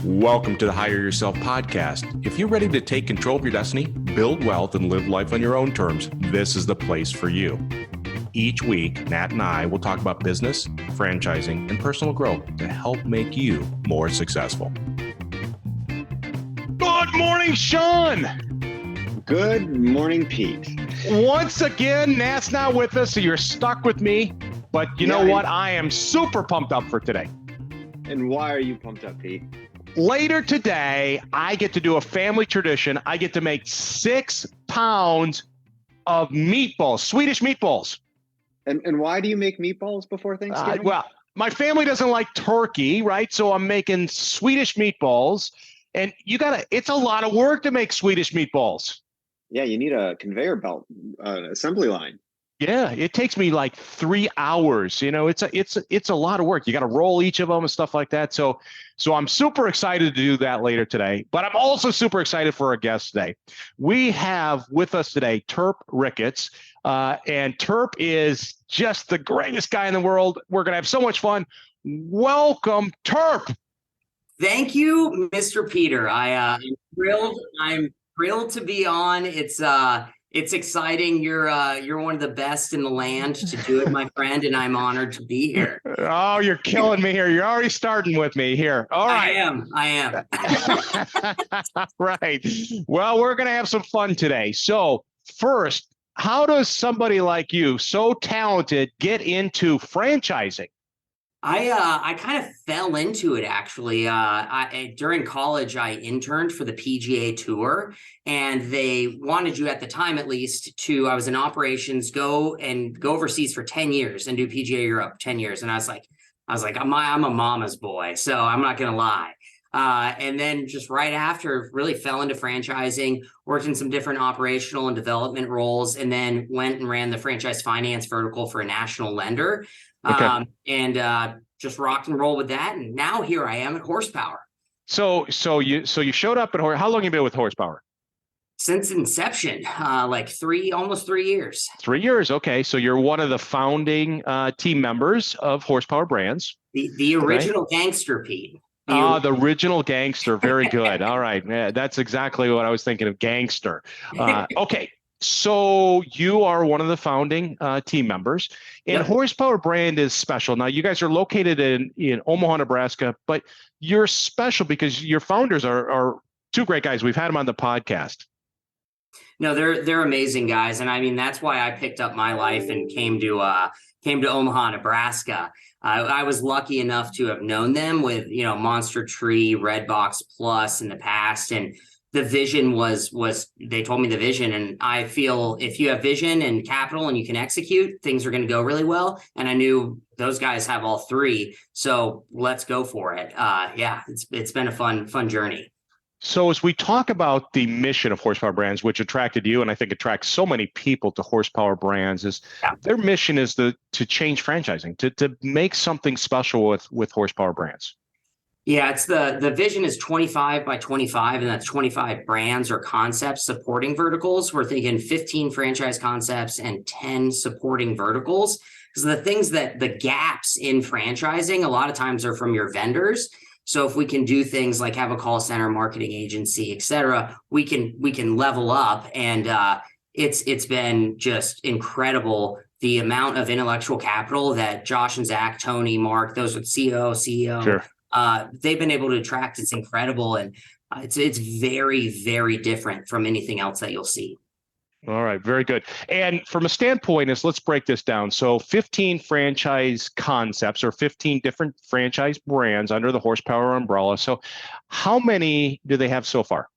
Welcome to the Hire Yourself podcast. If you're ready to take control of your destiny, build wealth, and live life on your own terms, this is the place for you. Each week, Nat and I will talk about business, franchising, and personal growth to help make you more successful. Good morning, Sean. Good morning, Pete. Once again, Nat's not with us, so you're stuck with me. But you know what? I am super pumped up for today. And why are you pumped up, Pete? Later today, I get to do a family tradition. I get to make 6 pounds of meatballs, Swedish meatballs. And why do you make meatballs before Thanksgiving? Well, my family doesn't like turkey, right? So I'm making Swedish meatballs. And it's a lot of work to make Swedish meatballs. Yeah, you need a conveyor belt, assembly line. Yeah, it takes me like 3 hours. You know, it's a lot of work. You got to roll each of them and stuff like that. So I'm super excited to do that later today. But I'm also super excited for our guest today. We have with us today Turp Ricketts, and Turp is just the greatest guy in the world. We're gonna have so much fun. Welcome, Turp. Thank you, Mr. Peter. I'm thrilled. I'm thrilled to be on. It's exciting. You're one of the best in the land to do it, my friend, and I'm honored to be here. Oh, you're killing me here. You're already starting with me here. All right. I am. Right. Well, we're going to have some fun today. So first, how does somebody like you, so talented, get into franchising? I kind of fell into it, actually. During college, I interned for the PGA Tour, and they wanted you, at the time at least, I was in operations, go overseas for 10 years and do PGA Europe 10 years. And I was like, I'm a mama's boy, so I'm not going to lie. And then just right after, really fell into franchising, worked in some different operational and development roles, and then went and ran the franchise finance vertical for a national lender. Okay. And just rocked and rolled with that. And now here I am at Horsepower. So you showed up at how long have you been with Horsepower? Since inception, almost 3 years. 3 years. Okay. So you're one of the founding team members of Horsepower Brands. The original gangster, Pete. The original gangster. Very good. All right. Yeah, that's exactly what I was thinking of, gangster. Okay. So you are one of the founding team members, and Yep. Horsepower Brand is special. Now, you guys are located in Omaha, Nebraska, but you're special because your founders are two great guys. We've had them on the podcast. No, they're amazing guys, and I mean that's why I picked up my life and came to Omaha, Nebraska. I was lucky enough to have known them with Monster Tree, Redbox Plus in the past, and the vision was they told me the vision, and I feel if you have vision and capital and you can execute, things are going to go really well. And I knew those guys have all three, so let's go for it. It's been a fun journey. So as we talk about the mission of Horsepower Brands, which attracted you, and I think attracts so many people to Horsepower Brands, is their mission is to change franchising, to make something special with Horsepower Brands. Yeah, it's the vision is 25 by 25, and that's 25 brands or concepts supporting verticals. We're thinking 15 franchise concepts and 10 supporting verticals. Because the things the gaps in franchising a lot of times are from your vendors. So if we can do things like have a call center, marketing agency, et cetera, we can level up. And it's been just incredible, the amount of intellectual capital that Josh and Zach, Tony, Mark, those with CEO, Sure. They've been able to attract. It's incredible. And it's very, very different from anything else that you'll see. All right. Very good. And from a standpoint let's break this down. So 15 franchise concepts or 15 different franchise brands under the Horsepower umbrella. So how many do they have so far?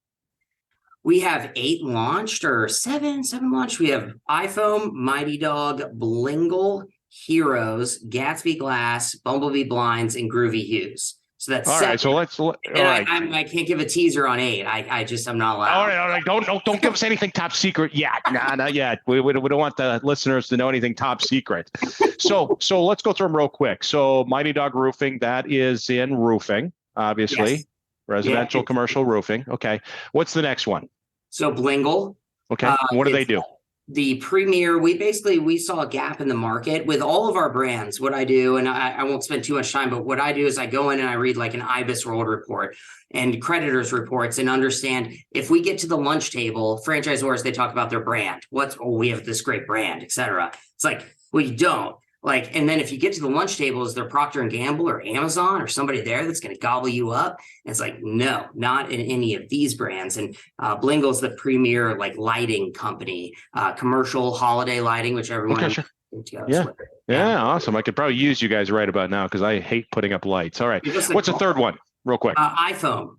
We have 8 launched, or seven launched. We have iPhone, Mighty Dog, Blingle, Heroes, Gatsby Glass, Bumblebee Blinds, and Groovy Hues. So that's all 7. right. So let's. All right. I can't give a teaser on 8. I'm not allowed. All right. Don't give us anything top secret yet. Nah, not yet. We don't want the listeners to know anything top secret. So let's go through them real quick. So Mighty Dog Roofing, that is in roofing, obviously. Yes. Residential, Yeah, commercial roofing. Okay. What's the next one? so Blingle. Okay. What do they It's do? the premier. We saw a gap in the market with all of our brands. What I do, and I won't spend too much time, but what I do is I go in and I read like an IBIS World report and creditors reports and understand if we get to the lunch table, franchisors, they talk about their brand. We have this great brand, etc. It's like, well, you don't. Like, and then if you get to the lunch table, is there Procter and Gamble or Amazon or somebody there that's going to gobble you up? And it's like, no, not in any of these brands. And Blingle's the premier like lighting company, commercial holiday lighting, which everyone. Okay, sure. Yeah, awesome. I could probably use you guys right about now because I hate putting up lights. All right. What's the third one? Real quick. iPhone,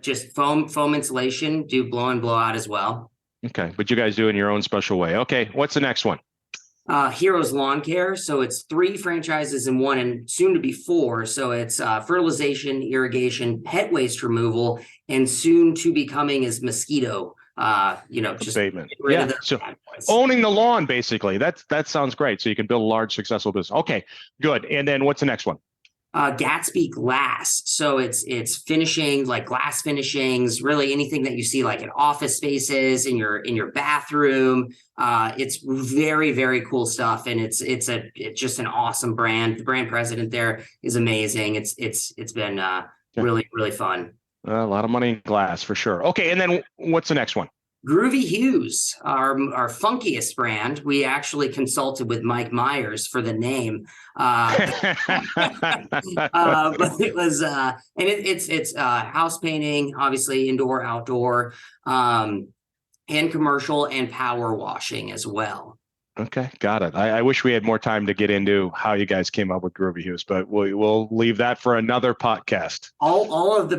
just foam insulation, do blow in, blow out as well. Okay, but you guys do it in your own special way. Okay, what's the next one? Heroes Lawn Care. So it's 3 franchises in one and soon to be 4. So it's fertilization, irrigation, pet waste removal, and soon to be coming is mosquito, just abatement. Yeah. So owning the lawn, basically. That sounds great. So you can build a large, successful business. Okay, good. And then what's the next one? Gatsby Glass. So it's finishing, like glass finishings, really anything that you see like in office spaces, in your bathroom. It's very, very cool stuff. And it's just an awesome brand. The brand president there is amazing. It's been really, really fun. A lot of money in glass for sure. Okay. And then what's the next one? Groovy Hues, our funkiest brand. We actually consulted with Mike Myers for the name, but it was it's house painting, obviously indoor, outdoor, and commercial and power washing as well. Okay, got it. I wish we had more time to get into how you guys came up with Groovy Hues, but we'll leave that for another podcast. All of the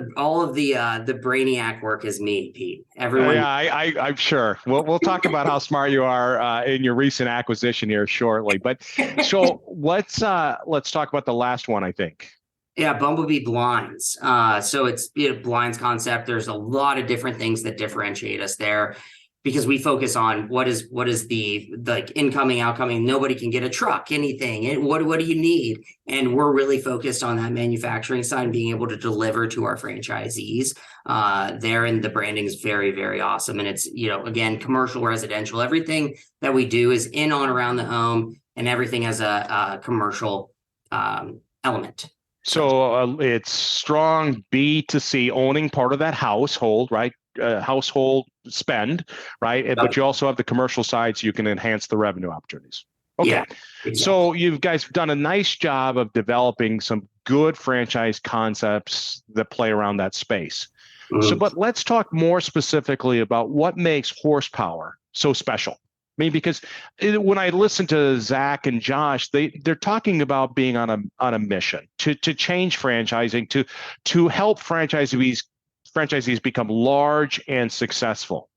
brainiac work is me, Pete. Everyone. Yeah, I'm sure. We'll talk about how smart you are in your recent acquisition here shortly. But so let's talk about the last one, I think. Yeah, Bumblebee Blinds. So it's blinds concept. There's a lot of different things that differentiate us there, because we focus on what is the like incoming, outcoming. Nobody can get a truck, anything. What do you need? And we're really focused on that manufacturing side and being able to deliver to our franchisees there. And the branding is very, very awesome. And it's, again, commercial, residential, everything that we do is in, on, around the home, and everything has a commercial element. So it's strong B2C, owning part of that household, right? Household spend, right? But you also have the commercial side, so you can enhance the revenue opportunities. Okay. Yeah, exactly. So you guys have done a nice job of developing some good franchise concepts that play around that space. Mm-hmm. So, but let's talk more specifically about what makes Horsepower so special. I mean, because when I listen to Zach and Josh, they're talking about being on a mission to change franchising, to help franchisees become large and successful.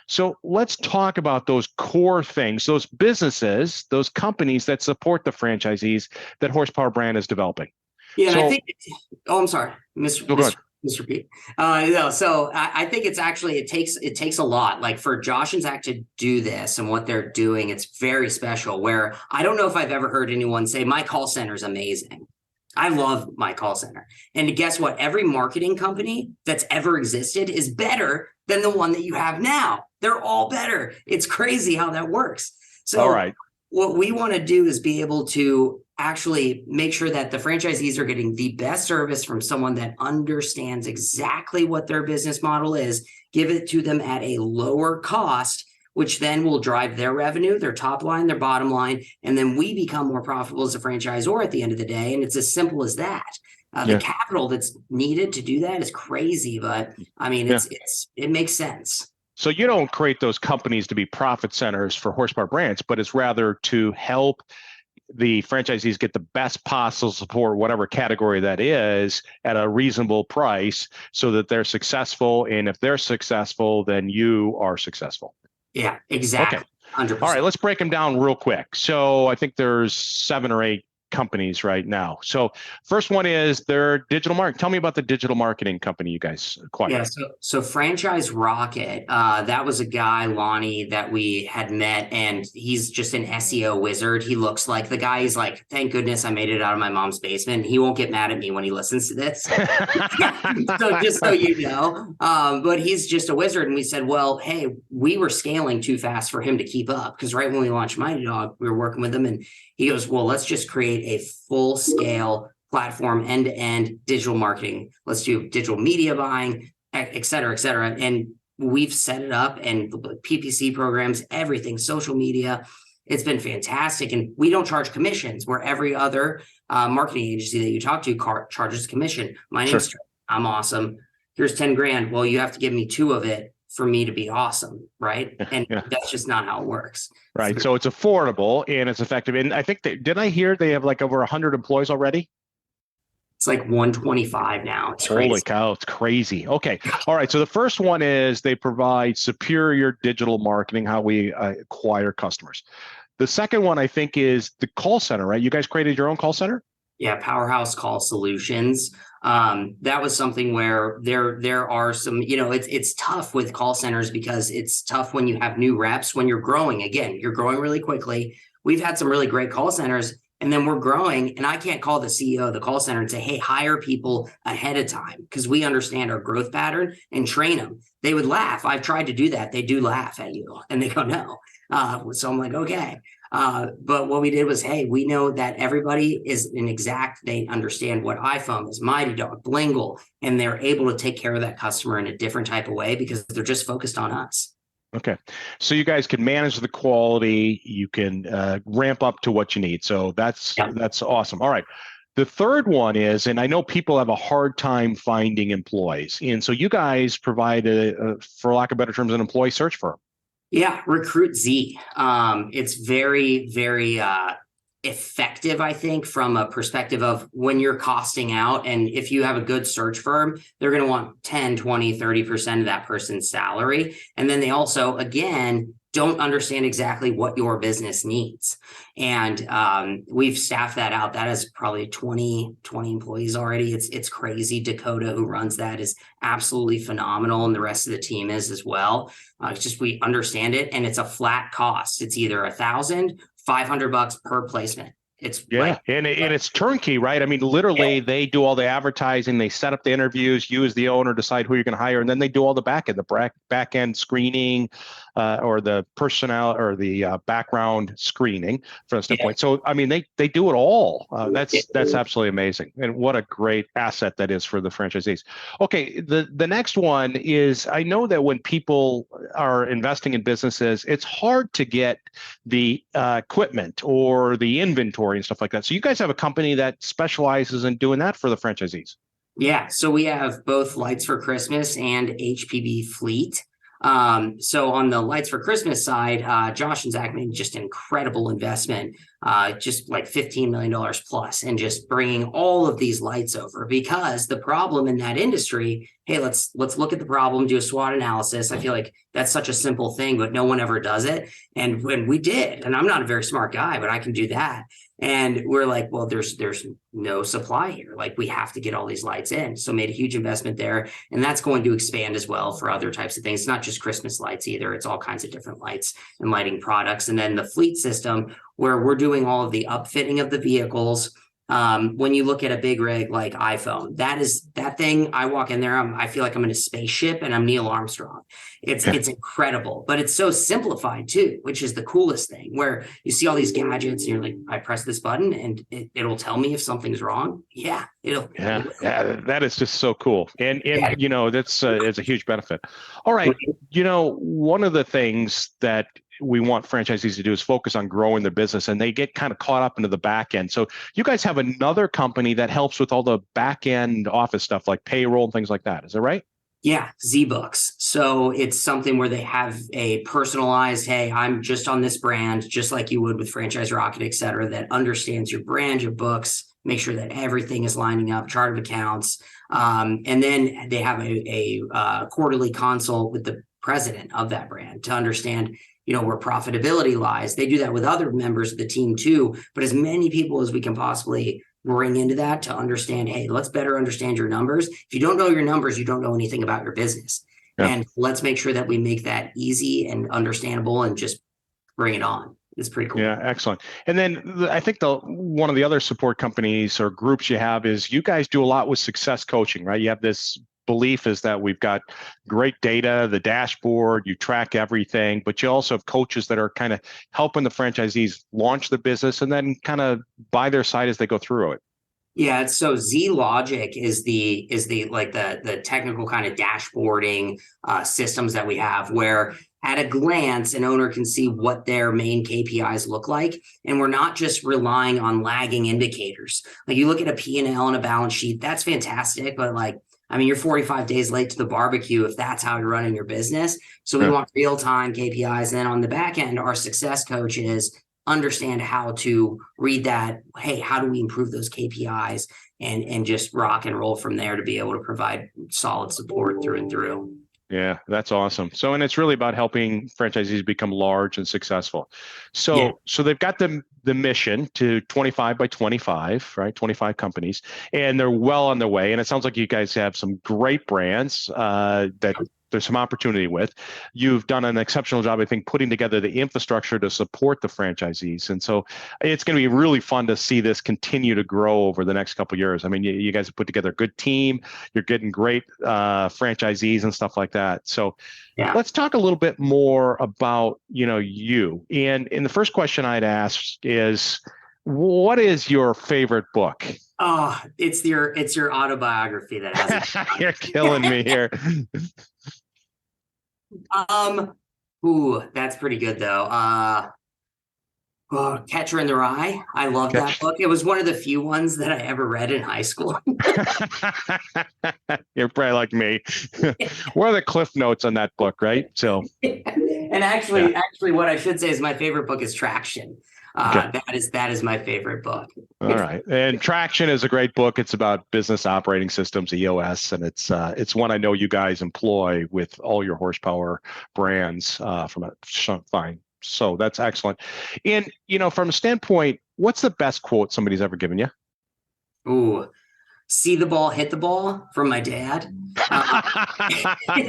So let's talk about those core things, those businesses, those companies that support the franchisees that Horsepower brand is developing. Yeah, and I think. I'm sorry, Mr. Pete. So I think it's actually it takes a lot. Like for Josh and Zach to do this and what they're doing, it's very special. Where I don't know if I've ever heard anyone say my call center is amazing. I love my call center. And guess what? Every marketing company that's ever existed is better than the one that you have now. They're all better. It's crazy how that works. So all right. What we want to do is be able to actually make sure that the franchisees are getting the best service from someone that understands exactly what their business model is, give it to them at a lower cost, which then will drive their revenue, their top line, their bottom line, and then we become more profitable as a franchisor at the end of the day. And it's as simple as that. The capital that's needed to do that is crazy, but I mean, it makes sense. So you don't create those companies to be profit centers for Horsepower brands, but it's rather to help the franchisees get the best possible support, whatever category that is, at a reasonable price so that they're successful. And if they're successful, then you are successful. Yeah, exactly. Okay. 100%. All right, let's break them down real quick. So I think there's 7 or 8 companies right now. So first one is their digital marketing. Tell me about the digital marketing company you guys acquired. Yeah, so Franchise Rocket, that was a guy, Lonnie, that we had met, and he's just an SEO wizard. He looks like the guy. He's like, thank goodness I made it out of my mom's basement. He won't get mad at me when he listens to this. So just so you know, but he's just a wizard. And we said, well, hey, we were scaling too fast for him to keep up, because right when we launched Mighty Dog, we were working with him, and he goes, well, let's just create a full scale platform, end-to-end digital marketing. Let's do digital media buying, et cetera, et cetera. And we've set it up, and PPC programs, everything, social media. It's been fantastic. And we don't charge commissions, where every other marketing agency that you talk to charges commission. My name's Turp. I'm awesome. Here's 10 grand. Well, you have to give me 2 of it for me to be awesome, right? And that's just not how it works. Right. So it's affordable and it's effective. And I think did I hear they have like over 100 employees already? It's like 125 now. It's Holy crazy. cow, it's crazy. Okay. All right. So the first one is they provide superior digital marketing, how we acquire customers. The second one, I think, is the call center, right? You guys created your own call center? Yeah, Powerhouse Call Solutions. That was something where there are some, it's tough with call centers, because it's tough when you have new reps, when you're growing. Again, you're growing really quickly. We've had some really great call centers, and then we're growing, and I can't call the CEO of the call center and say, hey, hire people ahead of time, because we understand our growth pattern, and train them. They would laugh. I've tried to do that. They do laugh at you, and they go, no. So I'm like, okay. But what we did was, hey, we know that everybody is they understand what iPhone is, Mighty Dog, Blingle, and they're able to take care of that customer in a different type of way, because they're just focused on us. Okay. So you guys can manage the quality, you can ramp up to what you need. So that's awesome. All right. The third one is, and I know people have a hard time finding employees. And so you guys provide, for lack of better terms, an employee search firm. Yeah, Recruit Z. It's very, very effective, I think, from a perspective of when you're costing out. And if you have a good search firm, they're going to want 10, 20, 30% of that person's salary. And then they also, again, don't understand exactly what your business needs. And we've staffed that out. That is probably 20 employees already. It's crazy. Dakota, who runs that, is absolutely phenomenal. And the rest of the team is as well. It's just, we understand it, and it's a flat cost. It's either $1,000, $500 per placement. It's and it's turnkey, right? I mean, literally, they do all the advertising, they set up the interviews, you as the owner decide who you're going to hire, and then they do all the back end screening, or the personnel or the background screening from a standpoint. So, I mean, they do it all. That's absolutely amazing, and what a great asset that is for the franchisees. Okay, the next one is, I know that when people are investing in businesses, it's hard to get the equipment or the inventory and stuff like that. So you guys have a company that specializes in doing that for the franchisees. Yeah, so we have both Lights for Christmas and HPB Fleet. So on the Lights for Christmas side, Josh and Zach made just an incredible investment, just like $15 million plus, and just bringing all of these lights over, because the problem in that industry, hey, let's look at the problem, do a SWOT analysis. I feel like that's such a simple thing, but no one ever does it. And when we did, and I'm not a very smart guy, but I can do that. And we're like, well, there's no supply here. Like, we have to get all these lights in. So made a huge investment there. And that's going to expand as well for other types of things. It's not just Christmas lights either. It's all kinds of different lights and lighting products. And then the fleet system, where we're doing all of the upfitting of the vehicles. When you look at a big rig like iPhone, that thing, I walk in there, I feel like I'm in a spaceship and I'm Neil Armstrong. It's incredible, but it's so simplified too, which is the coolest thing, where you see all these gadgets and you're like, I press this button and it'll tell me if something's wrong. Yeah, that is just so cool. And you know, that's it's a huge benefit. All right. You know, one of the things that we want franchisees to do is focus on growing their business, and they get kind of caught up into the back end. So you guys have another company that helps with all the back end office stuff like payroll and things like that. Is that right? Yeah, ZBooks. So it's something where they have a personalized, hey, I'm just on this brand, just like you would with Franchise Rocket, et cetera, that understands your brand, your books, make sure that everything is lining up, chart of accounts. And then they have a quarterly consult with the president of that brand to understand, where profitability lies. They do that with other members of the team too, but as many people as we can possibly bring into that to understand, hey, let's better understand your numbers. If you don't know your numbers, you don't know anything about your business. Yeah. And let's make sure that we make that easy and understandable and just bring it on. It's pretty cool. Yeah, excellent. And then I think one of the other support companies or groups you have is you guys do a lot with success coaching, right? You have this belief is that we've got great data, the dashboard, you track everything, but you also have coaches that are kind of helping the franchisees launch the business and then kind of by their side as they go through it. Yeah, so Z Logic is the like the technical kind of dashboarding systems that we have where at a glance an owner can see what their main KPIs look like, and we're not just relying on lagging indicators. Like you look at a P&L and a balance sheet, that's fantastic, but like you're 45 days late to the barbecue if that's how you're running your business. So we want real-time KPIs. And then on the back end, our success coaches understand how to read that. Hey, how do we improve those KPIs and just rock and roll from there to be able to provide solid support through and through. Yeah, that's awesome. So, and it's really about helping franchisees become large and successful. So they've got the mission to 25 by 25, right? 25 companies, and they're well on their way. And it sounds like you guys have some great brands that there's some opportunity with. You've done an exceptional job, I think, putting together the infrastructure to support the franchisees. And so it's going to be really fun to see this continue to grow over the next couple of years. I mean, you guys have put together a good team. You're getting great franchisees and stuff like that. So let's talk a little bit more about, you. And the first question I'd ask is, what is your favorite book? Oh, it's your autobiography that has it. You're killing me here. That's pretty good though. Catcher in the Rye. I love that book. It was one of the few ones that I ever read in high school. You're probably like me. What are the cliff notes on that book, right? So, and actually, what I should say is my favorite book is Traction. That is my favorite book. All right. And Traction is a great book. It's about business operating systems, EOS, and it's one I know you guys employ with all your horsepower brands from a fine. So that's excellent. And, from a standpoint, what's the best quote somebody's ever given you? Ooh, see the ball, hit the ball from my dad. I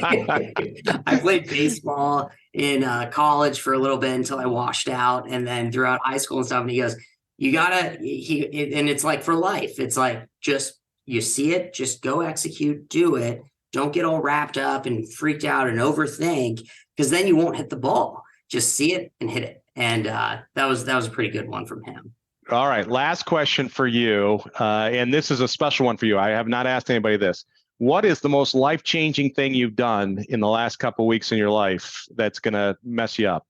played baseball in college for a little bit until I washed out, and then throughout high school and stuff. And he goes, and it's like for life. It's like, just, you see it, just go execute, do it. Don't get all wrapped up and freaked out and overthink, because then you won't hit the ball. Just see it and hit it. And that was a pretty good one from him. All right. Last question for you. And this is a special one for you. I have not asked anybody this. What is the most life-changing thing you've done in the last couple of weeks in your life that's going to mess you up?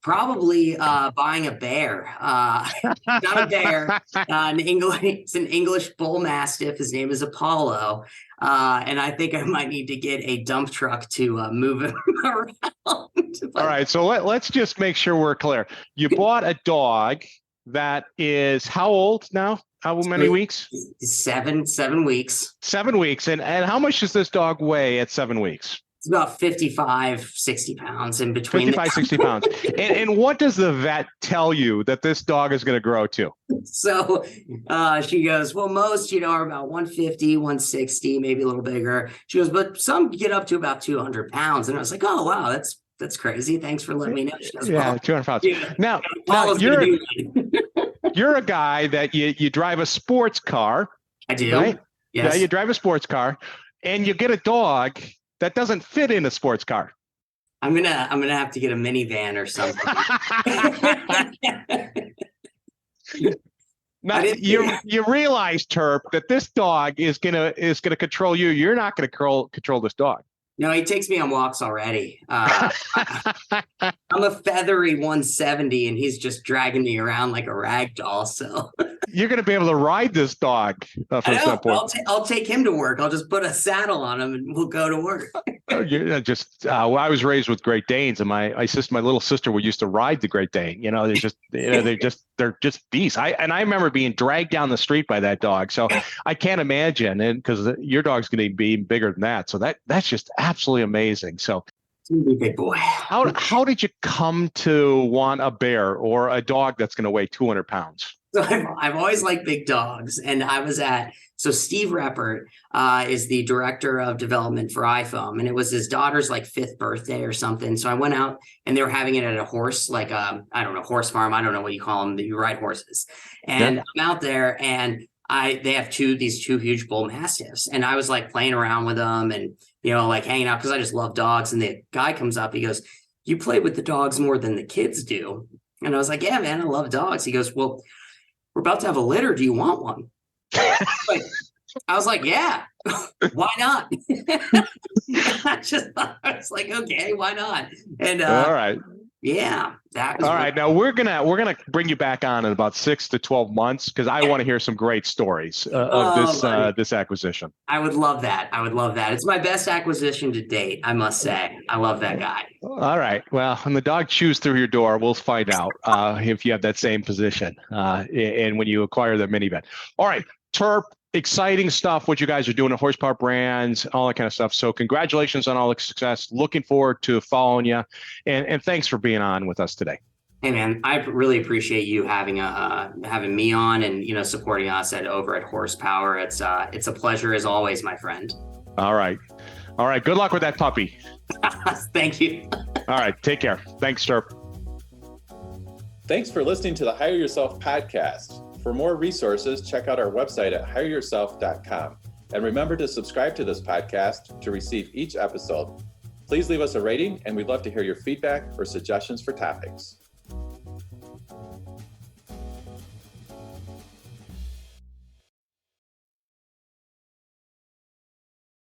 Probably buying a bear. Not a bear. It's an English bull mastiff. His name is Apollo. And I think I might need to get a dump truck to move him around. All right. So let's just make sure we're clear. You bought a dog that is how old now? How many weeks? 7 weeks. 7 weeks. And how much does this dog weigh at 7 weeks? It's about 55, 60 pounds in between. 55, 60 pounds. And what does the vet tell you that this dog is going to grow to? So she goes, well, most, are about 150, 160, maybe a little bigger. She goes, but some get up to about 200 pounds. And I was like, oh, wow, that's crazy. Thanks for letting me know. She goes, 200 pounds. Now you're a guy that you drive a sports car. I do. Right? Yes. Yeah, you drive a sports car and you get a dog that doesn't fit in a sports car. I'm gonna have to get a minivan or something. Now you realize, Turp, that this dog is gonna control you. You're not gonna control this dog. No, he takes me on walks already. I'm a feathery 170, and he's just dragging me around like a rag doll. So you're going to be able to ride this dog from some point. I'll take him to work. I'll just put a saddle on him, and we'll go to work. Well, I was raised with Great Danes, and my little sister would used to ride the Great Dane. They're just beasts. I remember being dragged down the street by that dog. So I can't imagine, and because your dog's going to be bigger than that. So that's just absolutely amazing. So Big boy. How did you come to want a bear or a dog that's going to weigh 200 pounds? So I've always liked big dogs, and so Steve Reppert is the director of development for iPhone, and it was his daughter's like 5th birthday or something. So I went out and they were having it at a horse, like I don't know, horse farm. I don't know what you call them, that you ride horses. And yeah. I'm out there, and they have these two huge bull mastiffs, and I was like playing around with them and like hanging out because I just love dogs. And the guy comes up, he goes, "You play with the dogs more than the kids do." And I was like, "Yeah, man, I love dogs." He goes, "Well, we're about to have a litter. Do you want one?" I was like, "Yeah, why not?" I was like, "Okay, why not?" And all right. Yeah, that was all right. Now we're gonna bring you back on in about 6 to 12 months because I want to hear some great stories of this acquisition. I would love that. It's my best acquisition to date, I must say. I love that guy. All right. Well, when the dog chews through your door, we'll find out if you have that same position and when you acquire the minivan. All right, Turp. Exciting stuff, what you guys are doing at Horsepower Brands, all that kind of stuff. So congratulations on all the success. Looking forward to following you. And thanks for being on with us today. Hey, man, I really appreciate you having me on and, supporting us over at Horsepower. It's a pleasure as always, my friend. All right. Good luck with that puppy. Thank you. All right. Take care. Thanks, Turp. Thanks for listening to the Hire Yourself podcast. For more resources, check out our website at hireyourself.com. And remember to subscribe to this podcast to receive each episode. Please leave us a rating, and we'd love to hear your feedback or suggestions for topics.